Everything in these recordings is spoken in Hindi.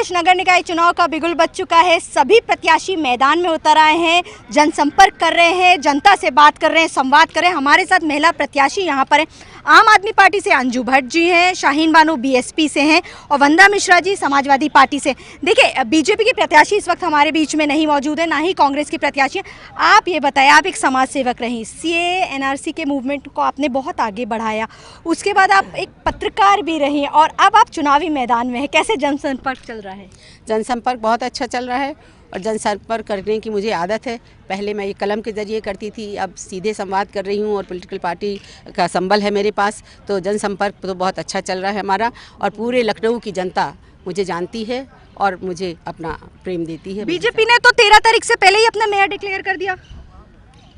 अखिलेश नगर निकाय चुनाव का बिगुल बज चुका है। सभी प्रत्याशी मैदान में उतर आए हैं, जनसंपर्क कर रहे हैं, जनता से बात कर रहे हैं, संवाद कर रहे हैं। हमारे साथ महिला प्रत्याशी यहाँ पर हैं। आम आदमी पार्टी से अंजू भट्ट जी हैं, शाहीन बानो बीएसपी से हैं और वंदा मिश्रा जी समाजवादी पार्टी से। देखिए, बीजेपी की प्रत्याशी इस वक्त हमारे बीच में नहीं मौजूद है, ना ही कांग्रेस की प्रत्याशी है। आप ये बताएं, आप एक समाज सेवक रहीं, सीएए एनआरसी के मूवमेंट को आपने बहुत आगे बढ़ाया, उसके बाद आप एक पत्रकार भी रही और अब आप चुनावी मैदान में हैं। कैसे जनसंपर्क चल रहा है? जनसंपर्क बहुत अच्छा चल रहा है और जनसंपर्क करने की मुझे आदत है। पहले मैं ये कलम के ज़रिए करती थी, अब सीधे संवाद कर रही हूँ और पॉलिटिकल पार्टी का संबल है मेरे पास, तो जनसंपर्क तो बहुत अच्छा चल रहा है हमारा। और पूरे लखनऊ की जनता मुझे जानती है और मुझे अपना प्रेम देती है। बीजेपी ने तो 13 तारीख से पहले ही अपना मेयर डिक्लेयर कर दिया।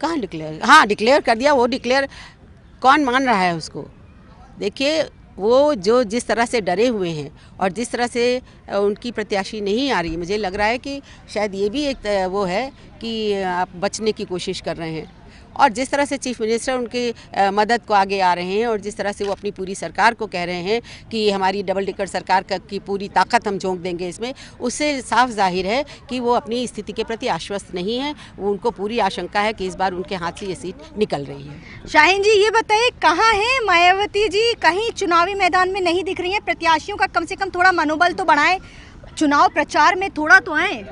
कहाँ डिक्लेयर? हाँ, डिक्लेयर कर दिया। वो डिक्लेयर कौन मान रहा है उसको? देखिए, वो जो जिस तरह से डरे हुए हैं और जिस तरह से उनकी प्रत्याशी नहीं आ रही, मुझे लग रहा है कि शायद ये भी एक वो है कि आप बचने की कोशिश कर रहे हैं। और जिस तरह से चीफ मिनिस्टर उनकी मदद को आगे आ रहे हैं और जिस तरह से वो अपनी पूरी सरकार को कह रहे हैं कि हमारी डबल टिकट सरकार की पूरी ताकत हम झोंक देंगे इसमें, उससे साफ जाहिर है कि वो अपनी स्थिति के प्रति आश्वस्त नहीं है। वो उनको पूरी आशंका है कि इस बार उनके हाथ से ये सीट निकल रही है। शाहीन जी, ये बताइए, कहाँ हैं मायावती जी? कहीं चुनावी मैदान में नहीं दिख रही हैं। प्रत्याशियों का कम से कम थोड़ा मनोबल तो बढ़ाएं, चुनाव प्रचार में थोड़ा तो आए।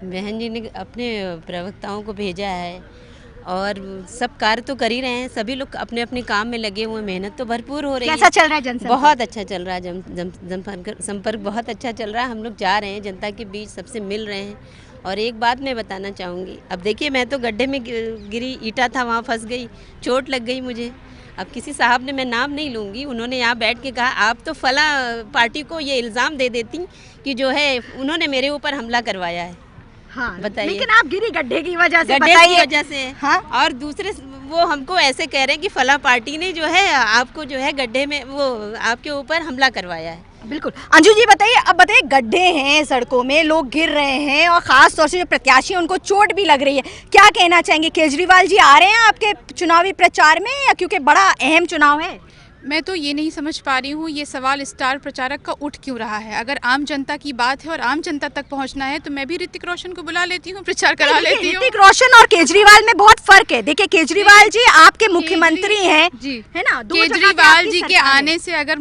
बहन जी ने अपने प्रवक्ताओं को भेजा है और सब कार्य तो कर ही रहे हैं। सभी लोग अपने अपने काम में लगे हुए, मेहनत तो भरपूर हो रही है। कैसा चल रहा है जनसंपर्क? बहुत अच्छा चल रहा है, जनसंपर्क बहुत अच्छा चल रहा है। हम लोग जा रहे हैं, जनता के बीच सबसे मिल रहे हैं। और एक बात मैं बताना चाहूँगी, अब देखिए, मैं तो गड्ढे में गिरी, ईंटा था वहाँ फंस गई, चोट लग गई मुझे। अब किसी साहब ने, मैं नाम नहीं लूँगी, उन्होंने यहाँ बैठ के कहा आप तो फला पार्टी को ये इल्ज़ाम दे देती कि जो है उन्होंने मेरे ऊपर हमला करवाया है। हाँ, बताइए। लेकिन आप गिरी गड्ढे की वजह से, गड्ढे की वजह से। हाँ? और दूसरे वो हमको ऐसे कह रहे हैं कि फला पार्टी ने जो है आपको जो है गड्ढे में वो आपके ऊपर हमला करवाया है। बिल्कुल। अंजू जी बताइए, अब बताइए, गड्ढे हैं सड़कों में, लोग गिर रहे हैं और ख़ास तौर से जो प्रत्याशी हैं उनको चोट भी लग रही है। क्या कहना चाहेंगे? केजरीवाल जी आ रहे हैं आपके चुनावी प्रचार में, या क्योंकि बड़ा अहम चुनाव है? मैं तो ये नहीं समझ पा रही हूँ, ये सवाल स्टार प्रचारक का उठ क्यों रहा है। अगर आम जनता की बात है और आम जनता तक पहुँचना है तो मैं भी ऋतिक रोशन को बुला लेती हूँ, प्रचार करा लेती हूँ। ऋतिक रोशन और केजरीवाल में बहुत फर्क है। देखिए, केजरीवाल जी आपके मुख्यमंत्री हैं, जी, है ना? केजरीवाल जी के आने से अगर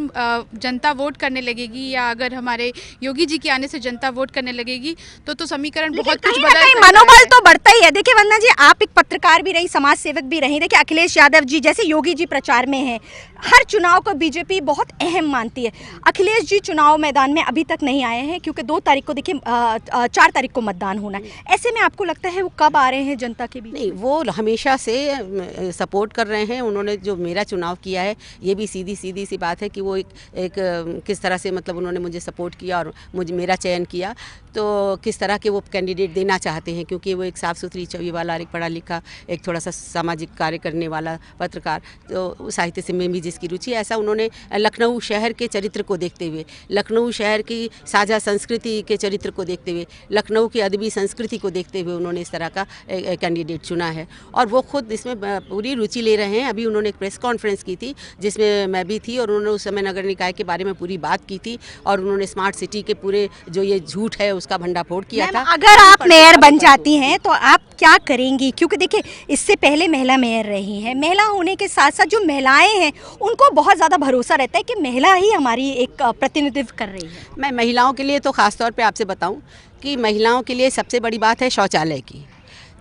जनता वोट करने लगेगी या अगर हमारे योगी जी के आने से जनता वोट करने लगेगी तो समीकरण बहुत कुछ बदल सकता है। मनोबल तो बढ़ता ही है। देखिए वंदना जी, आप एक पत्रकार भी रही, समाज सेवक भी रही। देखिए, अखिलेश यादव जी जैसे योगी जी प्रचार में हैं। हर चुनाव को बीजेपी बहुत अहम मानती है। अखिलेश जी चुनाव मैदान में अभी तक नहीं आए हैं क्योंकि 2 तारीख को, देखिए 4 तारीख को मतदान होना है। ऐसे में आपको लगता है वो कब आ रहे हैं जनता के बीच? नहीं, वो हमेशा से सपोर्ट कर रहे हैं। उन्होंने जो मेरा चुनाव किया है, ये भी सीधी सी बात है कि वो एक किस तरह से, मतलब उन्होंने मुझे सपोर्ट किया और मुझे मेरा चयन किया, तो किस तरह के वो कैंडिडेट देना चाहते हैं, क्योंकि वो एक साफ़ सुथरी छवि वाला, एक पढ़ा लिखा, एक थोड़ा सा सामाजिक कार्य करने वाला पत्रकार, तो साहित्य से में भी जिसकी रुचि, ऐसा उन्होंने लखनऊ शहर के चरित्र को देखते हुए, लखनऊ शहर की साझा संस्कृति के चरित्र को देखते हुए, लखनऊ की अदबी संस्कृति को देखते हुए उन्होंने इस तरह का कैंडिडेट चुना है और वो खुद इसमें पूरी रुचि ले रहे हैं। अभी उन्होंने एक प्रेस कॉन्फ्रेंस की थी जिसमें मैं भी थी और उन्होंने उस समय नगर निकाय के बारे में पूरी बात की थी और उन्होंने स्मार्ट सिटी के पूरे जो ये झूठ है उसका भंडाफोड़ किया था। अगर आप मेयर बन जाती हैं तो आप क्या करेंगी? क्योंकि देखिए, इससे पहले महिला मेयर रही हैं। महिला होने के साथ साथ जो महिलाएं हैं उनको बहुत ज़्यादा भरोसा रहता है कि महिला ही हमारी एक प्रतिनिधित्व कर रही है। मैं महिलाओं के लिए तो ख़ास तौर पे आपसे बताऊं कि महिलाओं के लिए सबसे बड़ी बात है शौचालय की।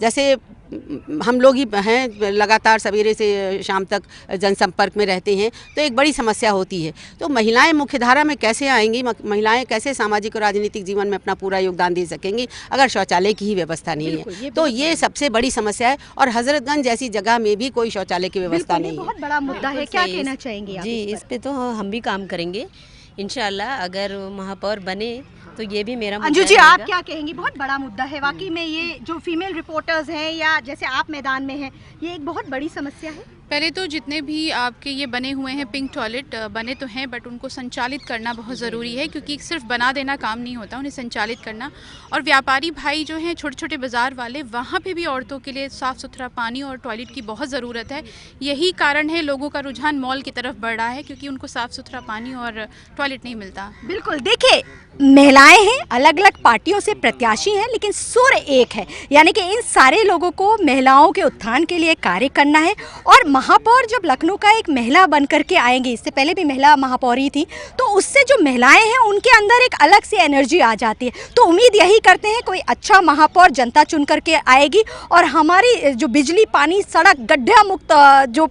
जैसे हम लोग ही हैं, लगातार सवेरे से शाम तक जनसंपर्क में रहते हैं, तो एक बड़ी समस्या होती है। तो महिलाएं मुख्यधारा में कैसे आएंगी, महिलाएं कैसे सामाजिक और राजनीतिक जीवन में अपना पूरा योगदान दे सकेंगी अगर शौचालय की ही व्यवस्था नहीं है? तो ये सबसे बड़ी समस्या है। और हजरतगंज जैसी जगह में भी कोई शौचालय की व्यवस्था नहीं है। बहुत बड़ा मुद्दा है। क्या कहना चाहेंगे आप? जी, इस पे तो हम भी काम करेंगे इंशाल्लाह। अगर महापौर बने तो ये भी मेरा अंजू जी, आप क्या कहेंगी? बहुत बड़ा मुद्दा है वाकई में। ये जो फीमेल रिपोर्टर्स हैं या जैसे आप मैदान में हैं, ये एक बहुत बड़ी समस्या है। पहले तो जितने भी आपके ये बने हुए हैं पिंक टॉयलेट बने तो हैं, बट उनको संचालित करना बहुत ज़रूरी है, क्योंकि सिर्फ बना देना काम नहीं होता, उन्हें संचालित करना। और व्यापारी भाई जो हैं, छोटे छोटे बाज़ार वाले, वहाँ पे भी औरतों के लिए साफ़ सुथरा पानी और टॉयलेट की बहुत ज़रूरत है। यही कारण है लोगों का रुझान मॉल की तरफ बढ़ रहा है, क्योंकि उनको साफ़ सुथरा पानी और टॉयलेट नहीं मिलता। बिल्कुल, देखिए महिलाएं हैं, अलग अलग पार्टियों से प्रत्याशी हैं, लेकिन सुर एक है, यानी कि इन सारे लोगों को महिलाओं के उत्थान के लिए कार्य करना है। और महापौर जब लखनऊ का एक महिला बन करके आएंगी, इससे पहले भी महिला महापौर ही थी, तो उससे जो महिलाएं हैं उनके अंदर एक अलग सी एनर्जी आ जाती है। तो उम्मीद यही करते हैं कोई अच्छा महापौर जनता चुन करके आएगी और हमारी जो बिजली, पानी, सड़क, गड्ढा मुक्त जो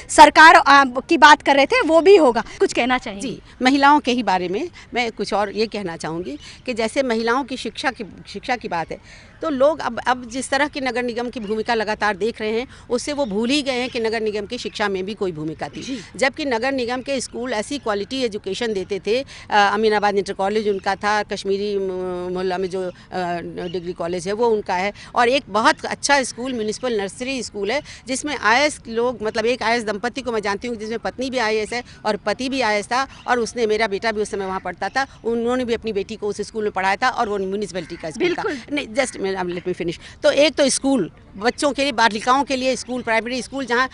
सरकार की बात कर रहे थे वो भी होगा। कुछ कहना चाहिए? जी, महिलाओं के ही बारे में मैं कुछ और ये कहना चाहूँगी कि जैसे महिलाओं की शिक्षा की बात है, तो लोग अब जिस तरह की नगर निगम की भूमिका लगातार देख रहे हैं, उससे वो भूल ही गए हैं कि नगर निगम की शिक्षा में भी कोई भूमिका थी। जबकि नगर निगम के स्कूल ऐसी क्वालिटी एजुकेशन देते थे। अमीनाबाद इंटर कॉलेज उनका था, कश्मीरी मोहल्ला में जो डिग्री कॉलेज है वो उनका है, और एक बहुत अच्छा स्कूल म्यूनिसिपल नर्सरी स्कूल है जिसमें IAS लोग, मतलब एक IAS दंपति को मैं जानती हूँ जिसमें पत्नी भी IAS है और पति भी IAS था, और उसने, मेरा बेटा भी उस समय वहाँ पढ़ता था, उन्होंने भी अपनी बेटी को उस स्कूल में पढ़ाया था, और वो म्यूनिसिपलिटी का स्कूल था। नहीं, जस्ट लेट मी फिनिश। तो एक तो स्कूल बच्चों के लिए, बालिकाओं के लिए स्कूल, प्राइमरी स्कूल जहाँ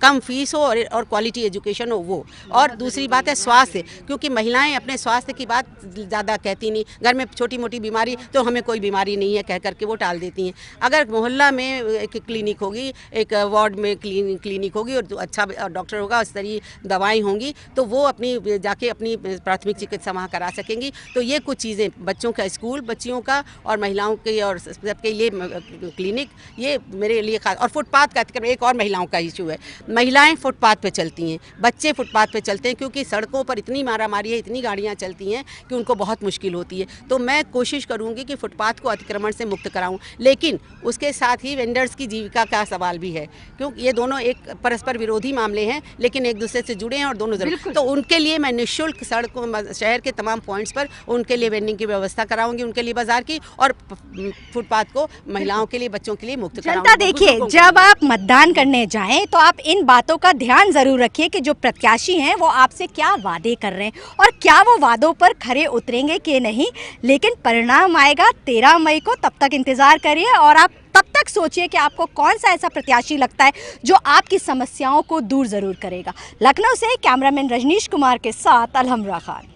कम फीस हो और क्वालिटी एजुकेशन हो वो। और दूसरी बात है स्वास्थ्य, क्योंकि महिलाएं अपने स्वास्थ्य की बात ज़्यादा कहती नहीं, घर में छोटी मोटी बीमारी तो हमें कोई बीमारी नहीं है कह करके वो टाल देती हैं। अगर मोहल्ला में एक क्लिनिक होगी, एक वार्ड में क्लिनिक होगी और अच्छा डॉक्टर होगा, उस तरह दवाएँ होंगी, तो वो अपनी जाके अपनी प्राथमिक चिकित्सा वहाँ करा सकेंगी। तो ये कुछ चीज़ें, बच्चों का स्कूल, बच्चियों का और महिलाओं के और सबके लिए क्लिनिक, ये मेरे लिए खास। और फुटपाथ का अतिक्रमण एक और महिलाओं का इशू है। महिलाएं फुटपाथ पे चलती हैं, बच्चे फुटपाथ पे चलते हैं, क्योंकि सड़कों पर इतनी मारामारी है, इतनी गाड़ियां चलती हैं कि उनको बहुत मुश्किल होती है। तो मैं कोशिश करूंगी कि फुटपाथ को अतिक्रमण से मुक्त कराऊं, लेकिन उसके साथ ही वेंडर्स की जीविका का सवाल भी है, क्योंकि ये दोनों एक परस्पर विरोधी मामले हैं, लेकिन एक दूसरे से जुड़े हैं और दोनों जरूर। तो उनके लिए मैं निःशुल्क सड़कों, शहर के तमाम पॉइंट्स पर उनके लिए वेंडिंग की व्यवस्था कराऊंगी, उनके लिए बाजार की, और फुटपाथ को महिलाओं के लिए, बच्चों के लिए मुक्त कराऊंगी। जनता देखिए, जब आप मतदान करने जाएं तो आप इन बातों का ध्यान जरूर रखिए कि जो प्रत्याशी हैं वो आपसे क्या वादे कर रहे हैं और क्या वो वादों पर खरे उतरेंगे कि नहीं। लेकिन परिणाम आएगा 13 मई को, तब तक इंतजार करिए और आप तब तक सोचिए कि आपको कौन सा ऐसा प्रत्याशी लगता है जो आपकी समस्याओं को दूर जरूर करेगा। लखनऊ से कैमरामैन रजनीश कुमार के साथ अलहमरा खान।